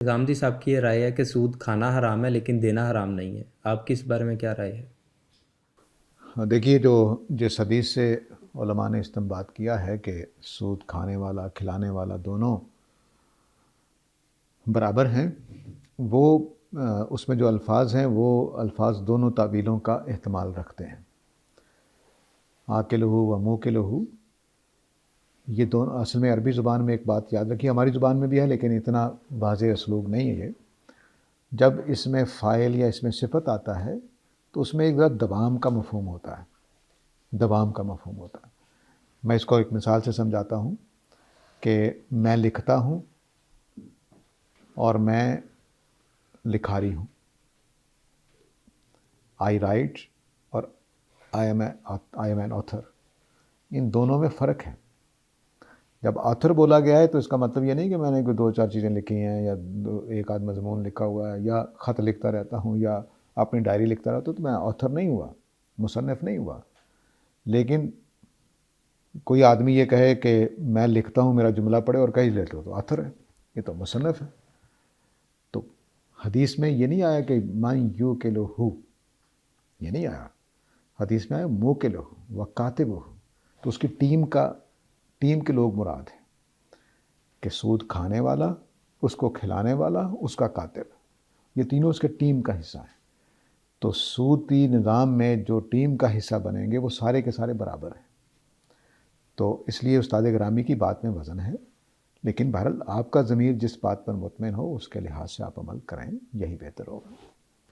غامدی صاحب کی یہ رائے ہے کہ سود کھانا حرام ہے لیکن دینا حرام نہیں ہے، آپ کی اس بارے میں کیا رائے ہے؟ دیکھیے، جس حدیث سے علماء نے استنباط کیا ہے کہ سود کھانے والا کھلانے والا دونوں برابر ہیں، وہ اس میں جو الفاظ ہیں وہ الفاظ دونوں تعبیروں کا احتمال رکھتے ہیں۔ آکلہ و موکلہ، یہ دونوں اصل میں عربی زبان میں ایک بات یاد رکھیے، ہماری زبان میں بھی ہے لیکن اتنا واضح اسلوب نہیں ہے یہ۔ جب اس میں فاعل یا اس میں صفت آتا ہے تو اس میں ایک ذرا دوام کا مفہوم ہوتا ہے، دوام کا مفہوم ہوتا ہے۔ میں اس کو ایک مثال سے سمجھاتا ہوں کہ میں لکھتا ہوں اور میں لکھاری ہوں، آئی رائٹ اور آئی ایم این آتھر، ان دونوں میں فرق ہے۔ جب آتھر بولا گیا ہے تو اس کا مطلب یہ نہیں کہ میں نے کوئی 2-4 چیزیں لکھی ہیں یا ایک آدھ مضمون لکھا ہوا ہے یا خط لکھتا رہتا ہوں یا اپنی ڈائری لکھتا رہتا ہوں تو میں آتھر نہیں ہوا، مصنف نہیں ہوا۔ لیکن کوئی آدمی یہ کہے کہ میں لکھتا ہوں، میرا جملہ پڑھے اور کہیں لیتے ہو تو آتھر ہے، یہ تو مصنف ہے۔ تو حدیث میں یہ نہیں آیا کہ من یو کے لو ہو، یہ نہیں آیا، حدیث میں آیا مو کے لو و کاتب ہو، تو اس کی ٹیم کے لوگ مراد ہیں کہ سود کھانے والا، اس کو کھلانے والا، اس کا کاتب، یہ تینوں اس کے ٹیم کا حصہ ہیں۔ تو سودی نظام میں جو ٹیم کا حصہ بنیں گے وہ سارے کے سارے برابر ہیں۔ تو اس لیے استاد گرامی کی بات میں وزن ہے، لیکن بہرحال آپ کا ضمیر جس بات پر مطمئن ہو اس کے لحاظ سے آپ عمل کریں، یہی بہتر ہوگا۔